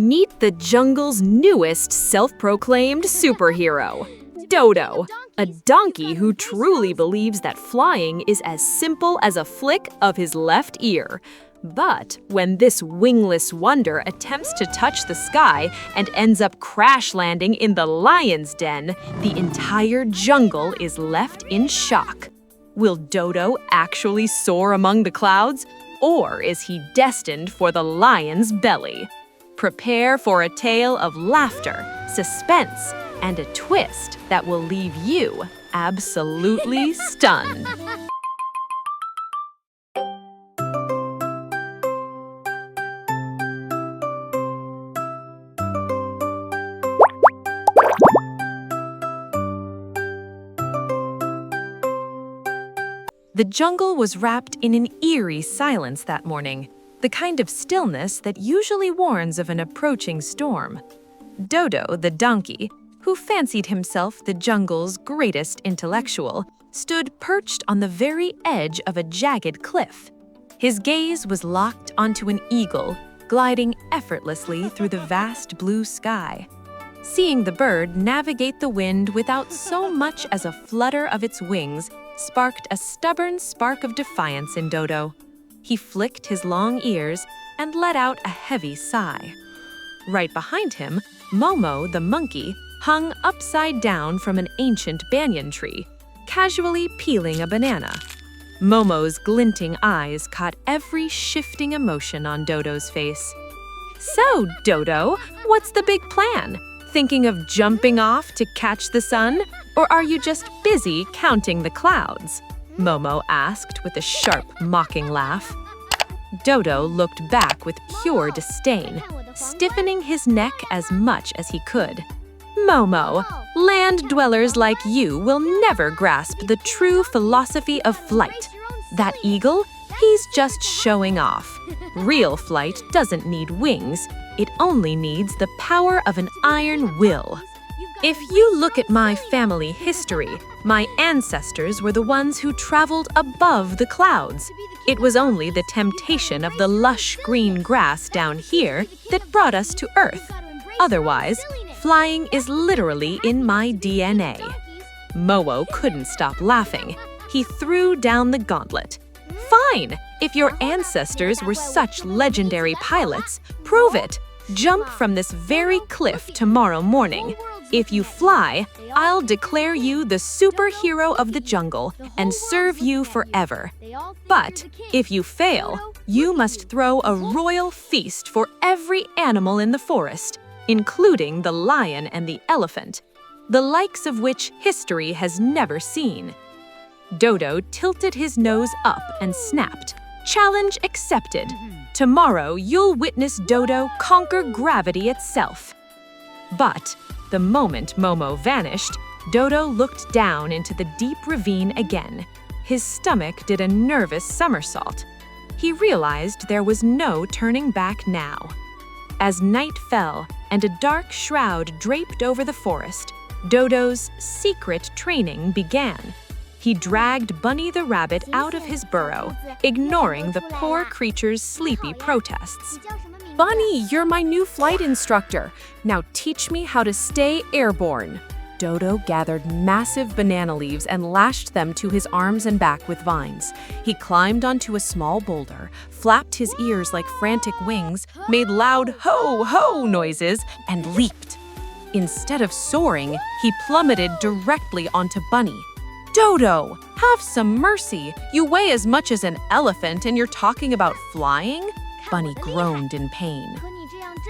Meet the jungle's newest self-proclaimed superhero, Dodo, a donkey who truly believes that flying is as simple as a flick of his left ear. But when this wingless wonder attempts to touch the sky and ends up crash landing in the lion's den, the entire jungle is left in shock. Will Dodo actually soar among the clouds, or is he destined for the lion's belly? Prepare for a tale of laughter, suspense, and a twist that will leave you absolutely stunned. The jungle was wrapped in an eerie silence that morning, the kind of stillness that usually warns of an approaching storm. Dodo, the donkey, who fancied himself the jungle's greatest intellectual, stood perched on the very edge of a jagged cliff. His gaze was locked onto an eagle, gliding effortlessly through the vast blue sky. Seeing the bird navigate the wind without so much as a flutter of its wings sparked a stubborn spark of defiance in Dodo. He flicked his long ears and let out a heavy sigh. Right behind him, Momo, the monkey, hung upside down from an ancient banyan tree, casually peeling a banana. Momo's glinting eyes caught every shifting emotion on Dodo's face. "So, Dodo, what's the big plan? Thinking of jumping off to catch the sun? Or are you just busy counting the clouds?" Momo asked with a sharp, mocking laugh. Dodo looked back with pure disdain, stiffening his neck as much as he could. "Momo, land dwellers like you will never grasp the true philosophy of flight. That eagle, he's just showing off. Real flight doesn't need wings, it only needs the power of an iron will. If you look at my family history, my ancestors were the ones who traveled above the clouds. It was only the temptation of the lush green grass down here that brought us to Earth. Otherwise, flying is literally in my DNA." Momo couldn't stop laughing. He threw down the gauntlet. "Fine! If your ancestors were such legendary pilots, prove it. Jump from this very cliff tomorrow morning. If you fly, I'll declare you the superhero of the jungle and serve you forever. But if you fail, you must throw a royal feast for every animal in the forest, including the lion and the elephant, the likes of which history has never seen." Dodo tilted his nose up and snapped. "Challenge accepted. Tomorrow you'll witness Dodo conquer gravity itself." But the moment Momo vanished, Dodo looked down into the deep ravine again. His stomach did a nervous somersault. He realized there was no turning back now. As night fell and a dark shroud draped over the forest, Dodo's secret training began. He dragged Bunny the rabbit out of his burrow, ignoring the poor creature's sleepy protests. "Bunny, you're my new flight instructor. Now teach me how to stay airborne." Dodo gathered massive banana leaves and lashed them to his arms and back with vines. He climbed onto a small boulder, flapped his ears like frantic wings, made loud ho-ho noises, and leaped. Instead of soaring, he plummeted directly onto Bunny. "Dodo, have some mercy. You weigh as much as an elephant and you're talking about flying?" Bunny groaned in pain.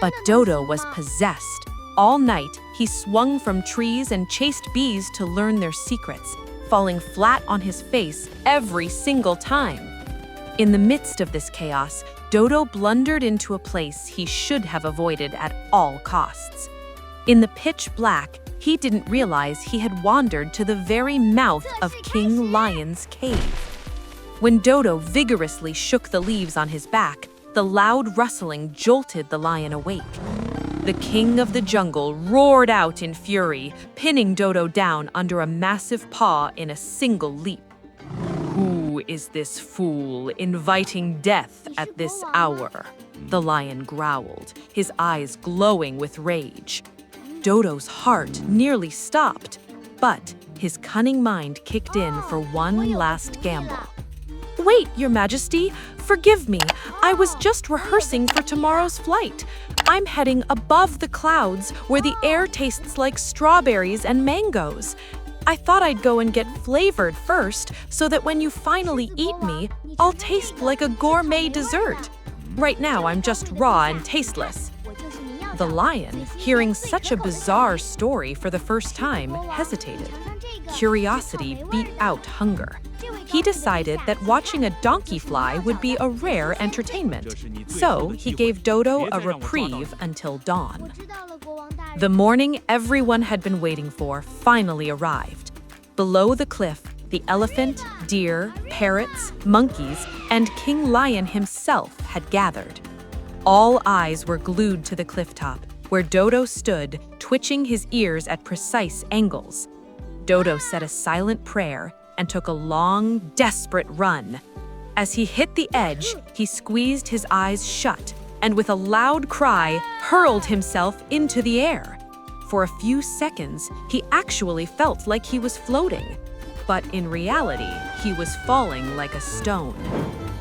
But Dodo was possessed. All night, he swung from trees and chased bees to learn their secrets, falling flat on his face every single time. In the midst of this chaos, Dodo blundered into a place he should have avoided at all costs. In the pitch black, he didn't realize he had wandered to the very mouth of King Lion's cave. When Dodo vigorously shook the leaves on his back, the loud rustling jolted the lion awake. The king of the jungle roared out in fury, pinning Dodo down under a massive paw in a single leap. "Who is this fool inviting death at this hour?" The lion growled, his eyes glowing with rage. Dodo's heart nearly stopped, but his cunning mind kicked in for one last gamble. "Wait, Your Majesty, forgive me. I was just rehearsing for tomorrow's flight. I'm heading above the clouds where the air tastes like strawberries and mangoes. I thought I'd go and get flavored first so that when you finally eat me, I'll taste like a gourmet dessert. Right now, I'm just raw and tasteless." The lion, hearing such a bizarre story for the first time, hesitated. Curiosity beat out hunger. He decided that watching a donkey fly would be a rare entertainment, so he gave Dodo a reprieve until dawn. The morning everyone had been waiting for finally arrived. Below the cliff, the elephant, deer, parrots, monkeys, and King Lion himself had gathered. All eyes were glued to the cliff top, where Dodo stood, twitching his ears at precise angles. Dodo said a silent prayer and took a long, desperate run. As he hit the edge, he squeezed his eyes shut and with a loud cry, hurled himself into the air. For a few seconds, he actually felt like he was floating, but in reality, he was falling like a stone.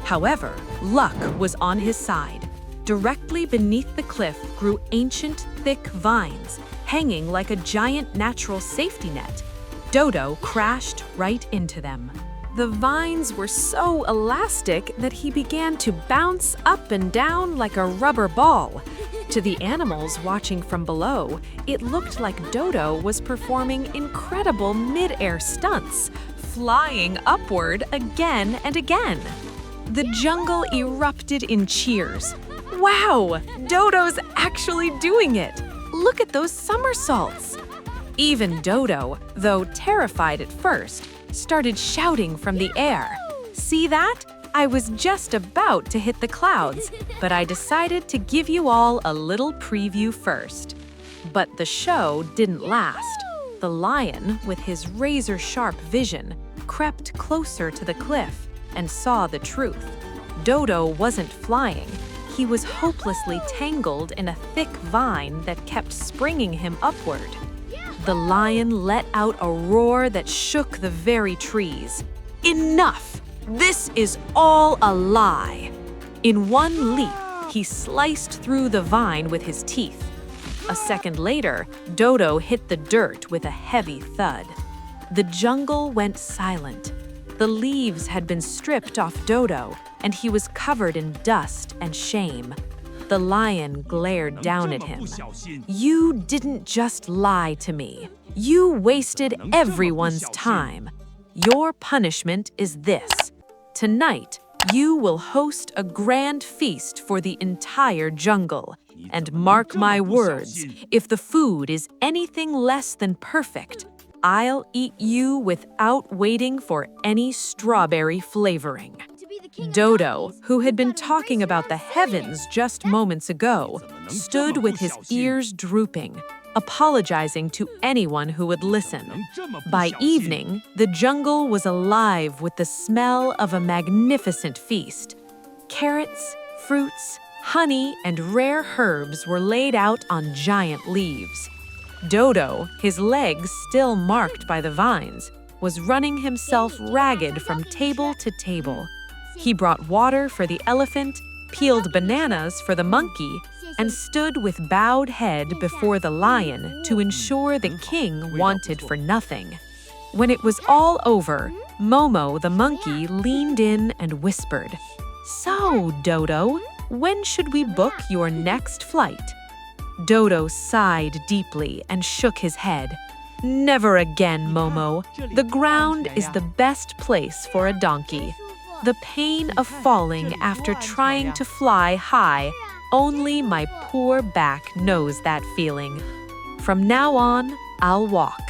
However, luck was on his side. Directly beneath the cliff grew ancient, thick vines, hanging like a giant natural safety net. Dodo crashed right into them. The vines were so elastic that he began to bounce up and down like a rubber ball. To the animals watching from below, it looked like Dodo was performing incredible mid-air stunts, flying upward again and again. The jungle erupted in cheers. "Wow, Dodo's actually doing it! Look at those somersaults!" Even Dodo, though terrified at first, started shouting from the air. "See that? I was just about to hit the clouds, but I decided to give you all a little preview first." But the show didn't last. The lion, with his razor-sharp vision, crept closer to the cliff and saw the truth. Dodo wasn't flying. He was hopelessly tangled in a thick vine that kept springing him upward. The lion let out a roar that shook the very trees. "Enough! This is all a lie!" In one leap, he sliced through the vine with his teeth. A second later, Dodo hit the dirt with a heavy thud. The jungle went silent. The leaves had been stripped off Dodo, and he was covered in dust and shame. The lion glared down at him. "You didn't just lie to me. You wasted everyone's time. Your punishment is this. Tonight, you will host a grand feast for the entire jungle. And mark my words, if the food is anything less than perfect, I'll eat you without waiting for any strawberry flavoring." Dodo, who had been talking about the heavens just moments ago, stood with his ears drooping, apologizing to anyone who would listen. By evening, the jungle was alive with the smell of a magnificent feast. Carrots, fruits, honey, and rare herbs were laid out on giant leaves. Dodo, his legs still marked by the vines, was running himself ragged from table to table. He brought water for the elephant, peeled bananas for the monkey, and stood with bowed head before the lion to ensure the king wanted for nothing. When it was all over, Momo the monkey leaned in and whispered, "So, Dodo, when should we book your next flight?" Dodo sighed deeply and shook his head. "Never again, Momo. The ground is the best place for a donkey. The pain of falling after trying to fly high, only my poor back knows that feeling. From now on, I'll walk.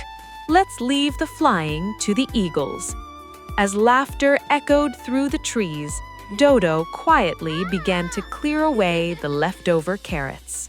Let's leave the flying to the eagles." As laughter echoed through the trees, Dodo quietly began to clear away the leftover carrots.